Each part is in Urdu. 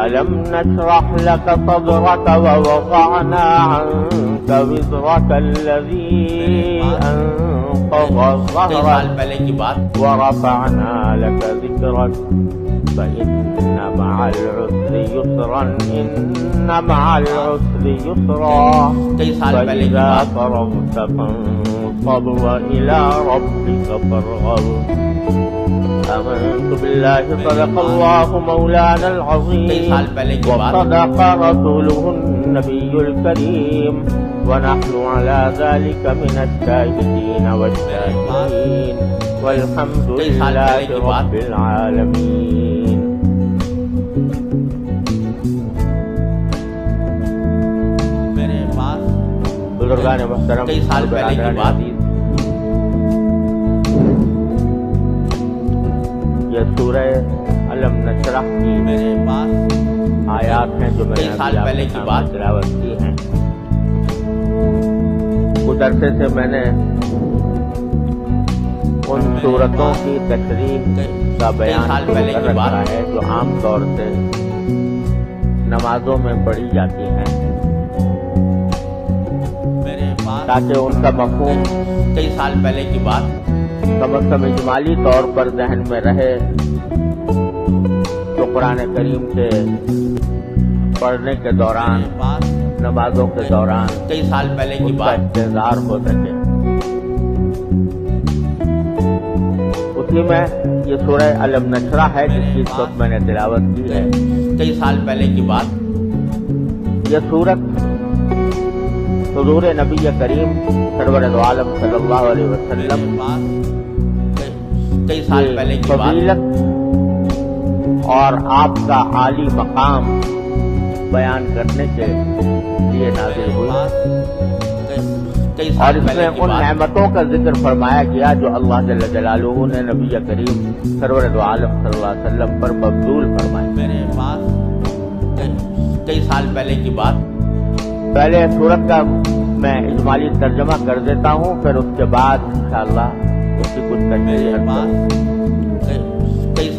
ألم نشرح لك صدرك ووضعنا عنك وزرك الذي أنقض ظهرك ورفعنا لك ذكرك فإن مع العسر يسرا إن مع العسر يسرا فإذا فرغت فانصب وإلى ربك فارغب آمنت بالله صدق الله مولانا العظيم وصدق رسوله النبي الكريم ونحن على ذلك من الشاهدين والشاكرين والحمد لله رب العالمين. بزرگان محترم اور برادران عزیز، یہ سورہ علم نشرح کی میرے پاس آیات ہیں جو میں نے سال پہلے کی بات تلاوت کی ہیں. کچھ عرصے سے میں نے ان صورتوں کی تشریح کا بیان کر رکھا ہے جو عام طور سے نمازوں میں پڑھی جاتی ہیں، تاکہ ان کا مفہوم کئی سال پہلے کی بات کم از کم اجمالی طور پر ذہن میں رہے تو قرآن کریم کے پڑھنے کے دوران، نمازوں کے دوران کئی سال پہلے کی بات انتظار ہو سکے. اسی میں یہ سورہ علم نشرح ہے جس کی اس وقت میں نے تلاوت کی ہے. کئی سال پہلے کی بات یہ سورت حضور نبی کریم سرور دو عالم صلی اللہ علیہ وسلم کئی سال پہلے کی فضیلت اور آپ کا عالی مقام بیان کرنے کے لیے نازل ہوئی، اور اس میں ان نعمتوں کا ذکر فرمایا گیا جو اللہ جل جلالہ نے نبی کریم سرور دو عالم صلی اللہ علیہ وسلم پر مبذول فرمائی. میرے پاس کئی سال پہلے کی بات. پہلے سورت کا میں اجمالی ترجمہ کر دیتا ہوں، پھر اس کے بعد انشاءاللہ اس کی کچھ تشریح.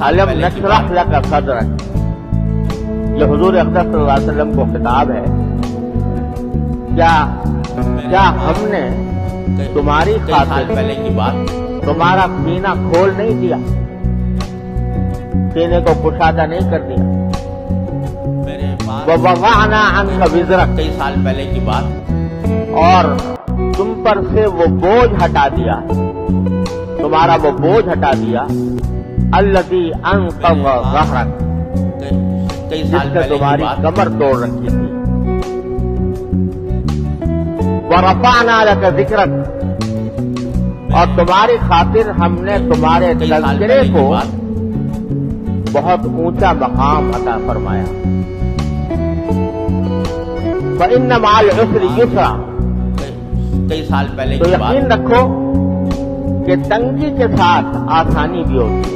علم نشرح لک صدرک، یہ حضور اقدس صلی اللہ علیہ وسلم کو خطاب ہے. کیا ہم نے تمہاری خاطر پہلے کی بات تمہارا سینہ کھول نہیں دیا، سینے کو کشادہ نہیں کر دیا؟ وَوَضَعْنَا عَنْكَ وِزْرَكَ، کئی سال پہلے کی بات، اور تم پر سے وہ بوجھ ہٹا دیا، تمہارا وہ بوجھ ہٹا دیا. الَّذِي أَنقَضَ ظَهْرَكَ، جس سے تمہاری کمر توڑ رکھی تھی. وَرَفَعْنَا لَكَ ذِكْرَكَ، اور تمہاری خاطر ہم نے تمہارے تذکرے کو بہت اونچا مقام عطا فرمایا. فَإِنَّ مَعَ الْعُسْرِ يُسْرًا، کئی سال پہلے تو یقین رکھو کہ تنگی کے ساتھ آسانی بھی ہوتی ہے،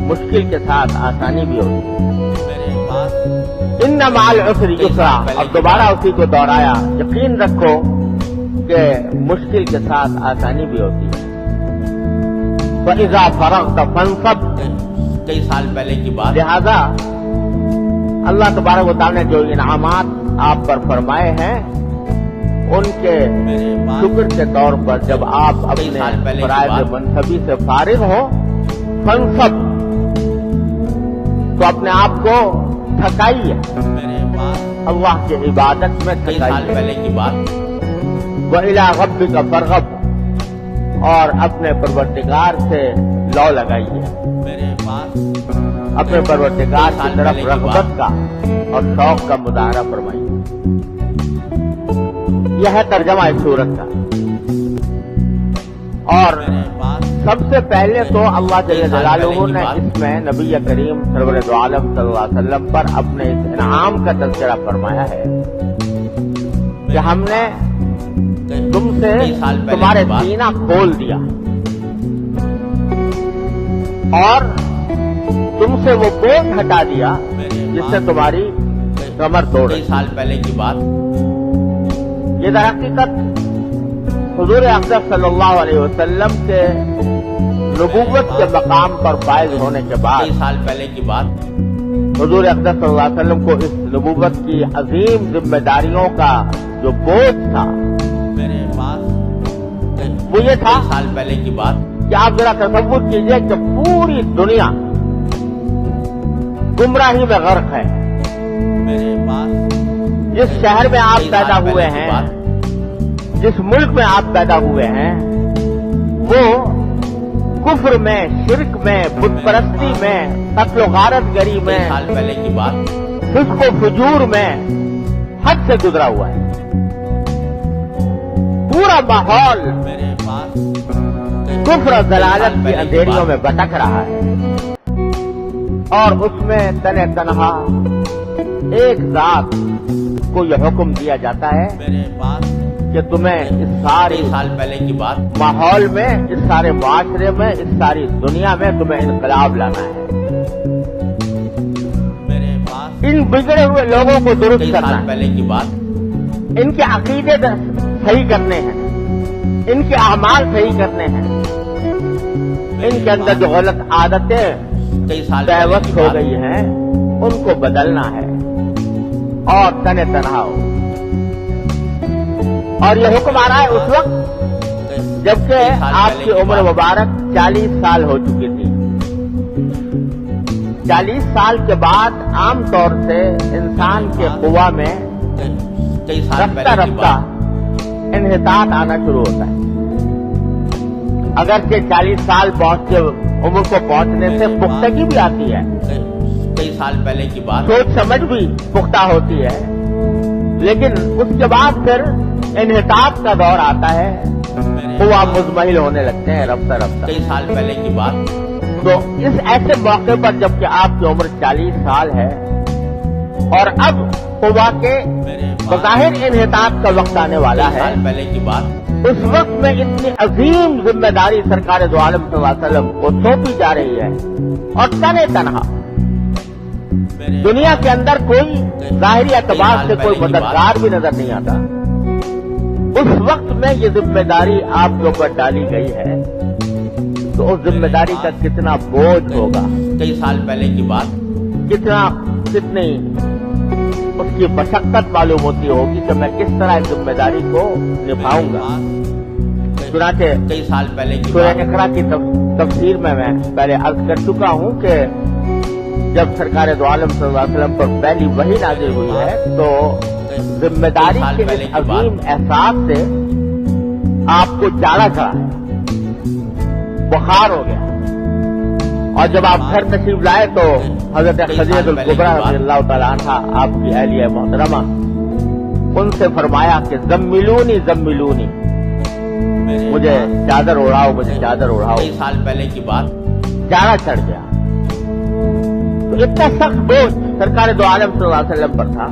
مشکل کے ساتھ آسانی بھی ہوتی ہے. إِنَّ مَعَ الْعُسْرِ يُسْرًا، اور دوبارہ اسی کو دہرایا، یقین رکھو کہ مشکل کے ساتھ آسانی بھی ہوتی ہے. فَإِذَا فَرَغْتَ فَانصَبْ، کئی سال پہلے کی بات. لہذا اللہ تبارک و تعالیٰ نے جو انعامات آپ پر فرمائے ہیں ان کے شکر کے طور پر جب آپ اپنے فرائض منصبی سے فارغ ہو، فنصب، تو اپنے آپ کو تھکائیے، اللہ کی عبادت میں تھکائیے. پہلے کی بات. وَإِلَىٰ رَبِّكَ فَارْغَب، اور اپنے پروردگار سے لو لگائیے، اپنے پروردگار کی طرف رغبت کا اور شوق کا مظاہرہ فرمائیے. یہ ہے ترجمہ اس سورت کا. اور سب سے پہلے تو اللہ جل جلالہ نے اس میں نبی کریم سرور دو عالم صلی اللہ علیہ وسلم پر اپنے اس انعام کا تذکرہ فرمایا ہے کہ ہم نے تم سے تمہارے سینہ کھول دیا اور تم سے وہ بوجھ ہٹا دیا جس سے تمہاری کمر توڑ. کئی سال پہلے کی بات. یہ در حقیقت حضور اقدس صلی اللہ علیہ وسلم کے نبوت کے مقام پر فائز ہونے کے بعد، کئی سال پہلے کی بات، حضور اقدس صلی اللہ علیہ وسلم کو اس نبوت کی عظیم ذمہ داریوں کا جو بوجھ تھا میرے پاس وہ یہ تھا سال پہلے کی بات کہ آپ ذرا تصور کیجئے کہ پوری دنیا گمراہی میں غرق ہے. میرے پاس جس شہر میں آپ پیدا ہوئے ہیں، جس ملک میں آپ پیدا ہوئے ہیں، وہ کفر میں، شرک میں، بت پرستی میں، قتل و غارت گری میں، سال پہلے کی بات فسق و فجور میں حد سے گزرا ہوا ہے. پورا ماحول میرے پاس کفر و ضلالت کی اندھیریوں میں بھٹک رہا ہے، اور اس میں تنہ تنہا ایک ذات کو یہ حکم دیا جاتا ہے میرے پاس کہ تمہیں اس ساری سال پہلے کی بات ماحول میں، اس سارے معاشرے میں، اس ساری دنیا میں تمہیں انقلاب لانا ہے. میرے پاس ان بگڑے ہوئے لوگوں کو درست کئی کرنا سال ہے، پہلے کی بات ان کے عقیدے صحیح کرنے ہیں، ان کے اعمال صحیح کرنے ہیں، ان کے اندر جو غلط عادتیں کئی سال پہلے بیوست کی ہو بات گئی ہیں ان کو بدلنا ہے اور تنہ تنہا ہو. اور یہ حکم آ رہا ہے اس وقت جبکہ آپ کی عمر مبارک 40 سال ہو چکی تھی. 40 سال کے بعد عام طور سے انسان کے قوا میں کئی سال رفتہ پہلے کی رفتہ بات انحطاط آنا شروع ہوتا ہے. اگرچہ 40 سال عمر کو پہنچنے سے پختگی بھی آتی ہے، کئی سال پہلے کی بات سوچ سمجھ بھی پختہ ہوتی ہے، لیکن اس کے بعد پھر انحطاط کا دور آتا ہے، قوا مزمحل ہونے لگتے ہیں رفتہ رفتہ. کئی سال پہلے کی بات تو اس ایسے موقع پر جبکہ آپ کی عمر 40 سال ہے اور اب قوا کے بظاہر انحطاط کا وقت آنے والا ہے، سال پہلے کی بات اس وقت میں اتنی عظیم ذمہ داری سرکار دو عالم صلی اللہ علیہ وسلم کو سونپی جا رہی ہے، اور تنہ تنہا دنیا کے اندر کوئی ظاہری اعتبار سے کوئی مددگار بھی نظر نہیں آتا. اس وقت میں یہ ذمہ داری آپ کے اوپر ڈالی گئی ہے، تو اس ذمہ داری کا کتنا بوجھ ہوگا، کئی سال پہلے کی بات کتنی اس کی مشقت معلوم ہوتی ہوگی کہ میں کس طرح اس ذمہ داری کو نبھاؤں گا. چنانچہ کئی سال پہلے کی سورہ بات اقرا کی تفسیر میں پہلے عرض کر چکا ہوں کہ جب سرکار دو عالم صلی اللہ علیہ وسلم پر پہلی وحی نازل ہوئی ہے تو ذمہ داری کے اس عظیم احساس سے آپ کو جاڑا چڑھا ہے، بخار ہو گیا، اور جب آپ گھر تشریف لائے تو حضرت خدیجہ الکبریٰ رضی اللہ تعالیٰ عنہا آپ کی اہلیہ محترمہ ان سے فرمایا کہ زملونی زملونی، مجھے چادر اڑاؤ، مجھے چادر اڑاؤ. کئی سال پہلے کی بات جاڑا چڑھ گیا. تو اتنا سخت بوجھ سرکار دو عالم صلی اللہ علیہ وسلم پر تھا.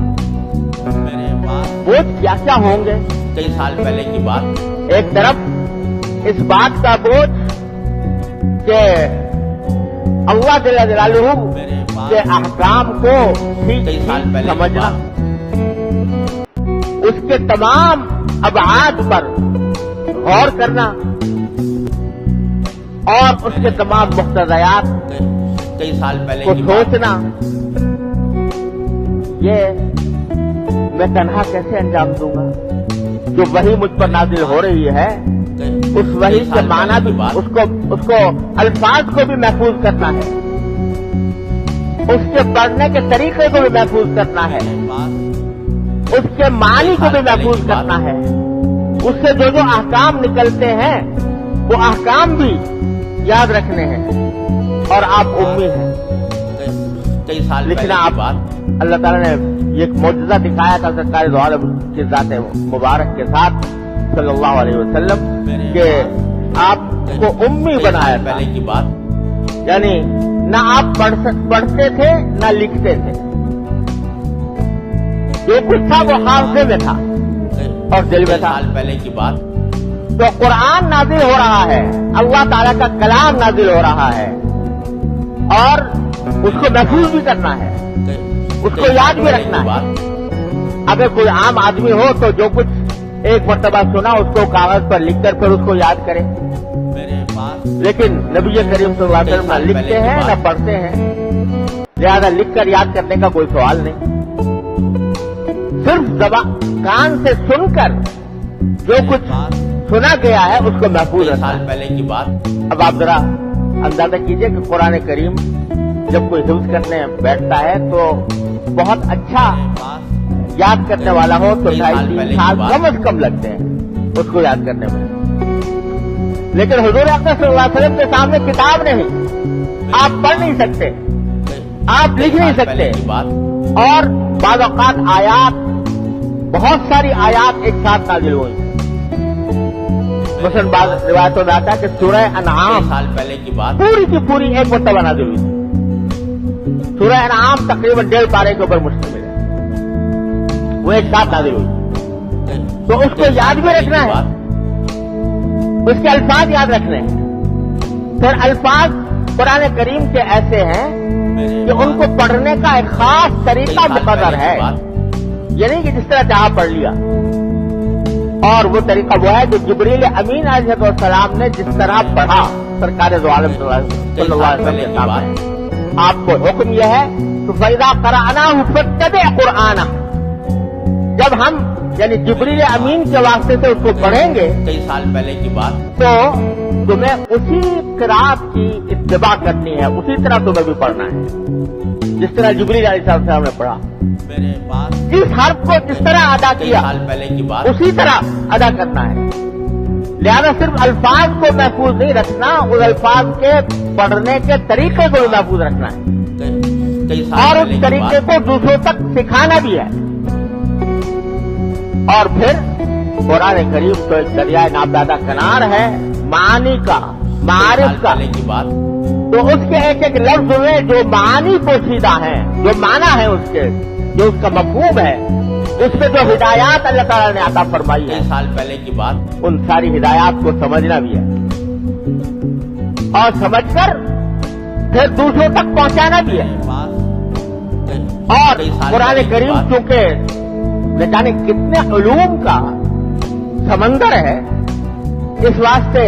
میرے پاس بوجھ کیا کیا ہوں گے؟ کئی سال پہلے کی بات ایک طرف اس بات کا بوجھ کہ اللہ جل جلالہ کے احکام کو ٹھیک کئی سال پہلے سمجھنا، اس کے تمام ابعاد پر غور کرنا اور اس کے تمام مقتضیات کئی سال پہلے کو کی بات سوچنا، یہ میں تنہا کیسے انجام دوں گا؟ جو وحی مجھ پر نازل ہو رہی ہے اس وحی کے معنی بھی، اس کو الفاظ کو بھی محفوظ کرنا ہے، اس کے پڑھنے کے طریقے کو بھی محفوظ کرنا ہے، اس کے معنی کو بھی محفوظ کرنا ہے، اس سے جو احکام نکلتے ہیں وہ احکام بھی یاد رکھنے ہیں، اور آپ امی ہیں. کئی سال لیکن پہلے آپ کی بات اللہ تعالیٰ نے یہ ایک معجزہ دکھایا تھا سرکار دو عالم کی ذات مبارک کے ساتھ صلی اللہ علیہ وسلم کہ آپ کو امی بنایا تھا. پہلے کی بات یعنی نہ آپ پڑھتے تھے نہ لکھتے تھے، جو کچھ تھا وہ حافظے میں تھا اور دل میں تھا. سال پہلے کی بات تو قرآن نازل ہو رہا ہے، اللہ تعالیٰ کا کلام نازل ہو رہا ہے، اور اس کو محفوظ بھی کرنا ہے، اس کو یاد بھی رکھنا ہے. اگر کوئی عام آدمی ہو تو جو کچھ ایک مرتبہ سنا اس کو کاغذ پر لکھ کر پھر اس کو یاد کرے، لیکن نبی کریم صلی اللہ علیہ وسلم نہ لکھتے ہیں نہ پڑھتے ہیں، لہذا لکھ کر یاد کرنے کا کوئی سوال نہیں، صرف کان سے سن کر جو کچھ سنا گیا ہے اس کو محفوظ کئی رکھنا سال ہے۔ پہلے کی بات اب آپ ذرا اندازہ کیجئے کہ قرآن کریم جب کوئی حفظ کرنے بیٹھتا ہے تو بہت اچھا یاد کرنے والا ہو تو 2.5-3 سال کم از کم لگتے ہیں اس کو یاد کرنے میں، لیکن حضور اکرم صلی اللہ علیہ وسلم کے سامنے کتاب نہیں، آپ پڑھ نہیں سکتے، آپ لکھ نہیں سکتے، اور بعض اوقات آیات، بہت ساری آیات ایک ساتھ نازل ہوئی۔ مثلا بعض روایتوں میں آتا ہے کہ سورہ کئی انعام سال پہلے کی بات پوری کی پوری ایک مرتبہ نازل ہوئی تھی۔ سورہ انعام تقریباً 1.5 پارے کے اوپر مشتمل ہے، وہ ایک ساتھ نازل ہوئی، تو اس کو یاد بھی رکھنا ہے، اس کے الفاظ یاد رکھنے ہیں۔ پھر الفاظ قرآن کریم کے ایسے ہیں کہ ان کو پڑھنے کا ایک خاص طریقہ مقرر ہے، یہ نہیں کہ جس طرح چاہا پڑھ لیا، اور وہ طریقہ وہ ہے جو جبریل امین علیہ السلام نے جس طرح پڑھا سرکار دو عالم صلی اللہ علیہ وسلم کے سامنے۔ آپ کو حکم یہ ہے تو فَإِذَا قَرَأْنَاهُ فَاتَّبِعْ قُرْآنَهُ، جب ہم یعنی جبریل امین کے واسطے سے اس کو پڑھیں گے کئی سال پہلے کی بات تو تمہیں اسی قرات کی اتباع کرنی ہے، اسی طرح تمہیں بھی پڑھنا ہے جس طرح جبریل علیہ السلام نے پڑھا، میرے پاس جس حرف کو جس طرح ادا کئی کیا سال پہلے کی بات اسی طرح ادا کرنا ہے۔ لہذا صرف الفاظ کو محفوظ نہیں رکھنا، اس الفاظ کے پڑھنے کے طریقے کو بھی محفوظ رکھنا ہے، کئی سال اور پہلے اس کی طریقے بات کو دوسروں تک سکھانا بھی ہے۔ اور پھر قرآن کریم تو ایک دریائے ناپیدا کنار ہے معانی کا، کئی معارف سال کا، پہلے کی بات تو اس کے ایک ایک لفظ میں جو معانی پوشیدہ ہیں، جو معنی ہے اس کے، جو اس کا مفہوم ہے، اس میں جو ہدایات اللہ تعالیٰ نے عطا فرمائی کئی ہے، سال پہلے کی بات ان ساری ہدایات کو سمجھنا بھی ہے، اور سمجھ کر پھر دوسروں تک پہنچانا بھی ہے۔ اور قرآن کریم چونکہ نہ جانے کتنے علوم کا سمندر ہے، اس واسطے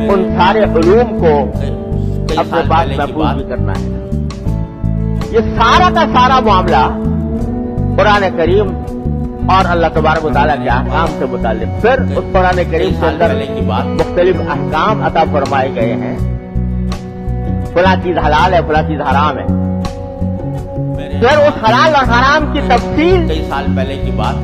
ان سارے علوم کو اپنے پاس محفوظ بھی کرنا ہے۔ یہ سارا کا سارا معاملہ قرآن کریم اور اللہ تبارک و تعالیٰ کے احکام سے متعلق، پھر اس قرآن کریم کے اندر مختلف احکام عطا فرمائے گئے ہیں، فلاں چیز حلال ہے، فلاں چیز حرام ہے، پھر اس حلال اور حرام کی تفصیل کئی سال پہلے کی بات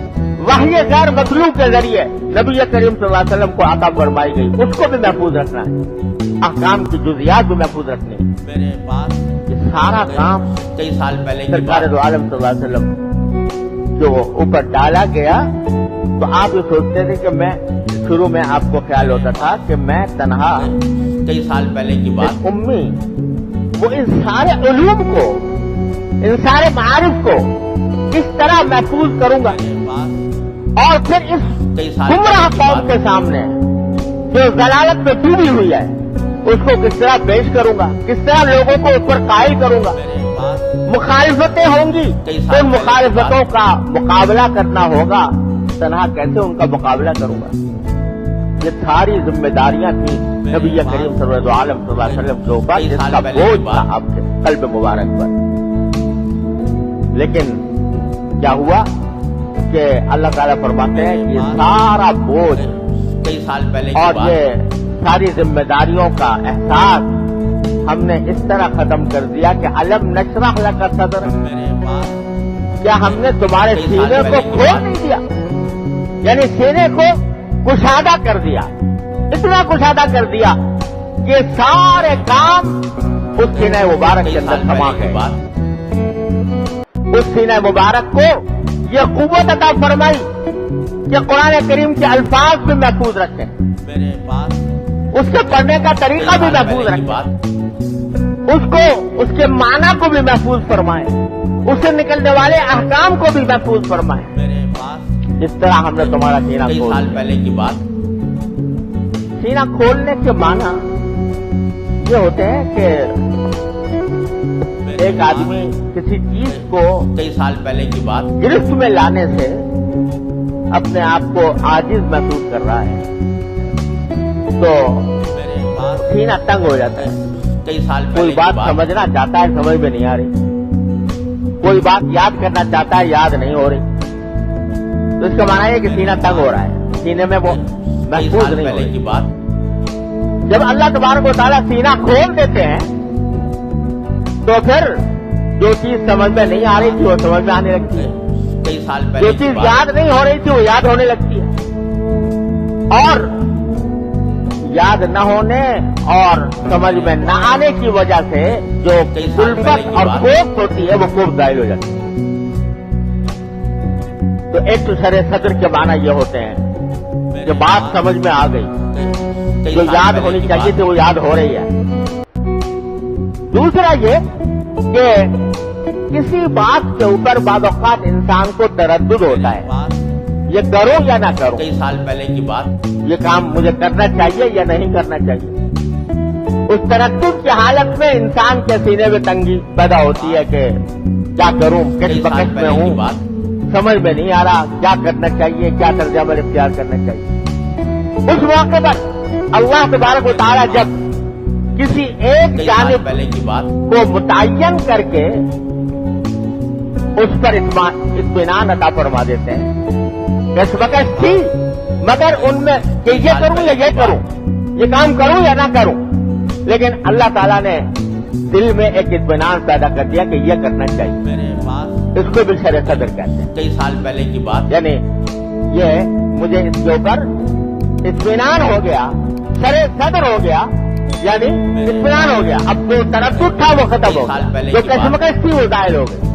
وحی غیر مطلوع کے ذریعے نبی کریم صلی اللہ علیہ وسلم کو عطا فرمائی گئی، اس کو بھی محفوظ رکھنا ہے، احکام کی جزیات بھی محفوظ رکھنی ہے۔ میرے پاس یہ سارا کام کئی سال پہلے کی سرکار بات دو عالم صلی اللہ علیہ وسلم جو اوپر ڈالا گیا، تو آپ یہ سوچتے تھے کہ میں شروع میں آپ کو خیال ہوتا تھا کہ میں تنہا کئی سال پہلے کی بات ایک امی وہ ان سارے علوم کو، ان سارے معارف کو کس طرح محفوظ کروں گا، اور پھر اس کئی سال گمراہ پہلے کی قوم بات کے سامنے جو ضلالت میں ڈوبی ہوئی ہے اس کو کس طرح پیش کروں گا، کس طرح لوگوں کو اس پر قائل کروں گا۔ میرے پاس مخالفتیں ہوں گی، ان مخالفتوں کا مقابلہ کرنا ہوگا، تنہا کیسے ان کا مقابلہ کروں گا۔ یہ ساری ذمہ داریاں تھیں نبی کریم صلی اللہ علیہ وسلم کے اوپر، جس کا بوجھ تھا آپ کے قلب مبارک پر۔ لیکن کیا ہوا کہ اللہ تعالیٰ فرماتے ہیں کہ یہ سارا بوجھ کئی سال پہلے کی اور بات یہ ساری ذمہ داریوں کا احساس ہم نے اس طرح ختم کر دیا کہ الم نشرح لک صدرک، میرے پاس کیا ہم نے تمہارے سینے کو کھول نہیں دیا، یعنی سینے کو کشادہ کر دیا، اتنا کشادہ کر دیا کہ سارے کام اس سینہ مبارک کے کئی اندر سال سما پہلے کی گئے۔ بات اس سینہ مبارک کو یہ قوت عطا فرمائی کہ قرآن کریم کے الفاظ بھی محفوظ رکھیں، میرے پاس اس کے پڑھنے کا طریقہ بھی محفوظ پہلے کی رکھیں، بات اس کو اس کے معنی کو بھی محفوظ فرمائیں، اس سے نکلنے والے احکام کو بھی محفوظ فرمائیں، میرے پاس جس طرح ہم نے تمہارا سینہ کئی کھول سال دیا۔ پہلے کی بات سینہ کھولنے کے معنی یہ ہوتے ہیں کہ ایک آدمی کسی چیز کو کئی سال پہلے کی بات گرفت میں لانے سے اپنے آپ کو عاجز محسوس کر رہا ہے تو میرے پاس سینہ تنگ ہو جاتا ہے، کئی سال کوئی پہلے کی بات بات سمجھنا چاہتا ہے، سمجھ میں نہیں آ رہی، کوئی بات یاد کرنا چاہتا ہے، یاد نہیں ہو رہی، تو اس کا معنی ہے کہ سینہ تنگ ہو رہا ہے، سینے میں وہ کئی محفوظ سال نہیں ہو پہلے رہی۔ کی بات جب اللہ تبارک و تعالیٰ سینہ کھول دیتے ہیں تو پھر جو چیز سمجھ میں نہیں آ رہی تھی وہ سمجھ میں آنے لگتی ہے، کئی سال جو پہلے کی چیز بات یاد نہیں ہو رہی تھی وہ یاد ہونے لگتی ہے، اور یاد نہ ہونے اور سمجھ میں نہ آنے کی وجہ سے جو کئی سال پہلے الفت کی اور بات کوفت ہوتی ہے وہ کوفت ظاہر ہو جاتی ہے۔ تو ایک تو سر صدر کے معنی یہ ہوتے ہیں کہ بات سمجھ میں آ گئی، کئی جو سال یاد پہلے ہونی کی چاہیے بات تھی وہ یاد ہو رہی ہے۔ دوسرا یہ کہ کسی بات کے اوپر بعض اوقات انسان کو تردد ہوتا ہے، بات یہ کروں یا نہ کروں، کئی سال پہلے کی بات یہ کام مجھے کرنا چاہیے یا نہیں کرنا چاہیے۔ اس تردد کی حالت میں انسان کے سینے میں تنگی پیدا ہوتی ہے کہ کیا کروں، کس کئی سال بکش میں پہلے کی ہوں، بات سمجھ میں نہیں آ رہا کیا کرنا چاہیے، کیا طرز عمل اختیار کرنا چاہیے۔ اس موقع پر اللہ تبارک و تعالیٰ جب کسی ایک کئی سال جانب پہلے کی بات کو متعین کر کے اس پر اطمینان عطا فرما دیتے ہیں، کس بکش تھی مگر ان میں کہ یہ کروں یا یہ کروں، یہ کام کروں یا نہ کروں، لیکن اللہ تعالیٰ نے دل میں ایک اطمینان پیدا کر دیا کہ یہ کرنا چاہیے۔ میرے پاس اس کو بھی شرع صدر کہتے ہیں، کئی سال پہلے کی بات یعنی یہ مجھے اس کے اوپر اطمینان ہو گیا، شرع صدر ہو گیا، یعنی اطمینان ہو گیا، اب جو تردد تھا وہ ختم ہو کئی سال گیا، پہلے جو کی بات کشمکش تھی وہ زائل ہو گئی۔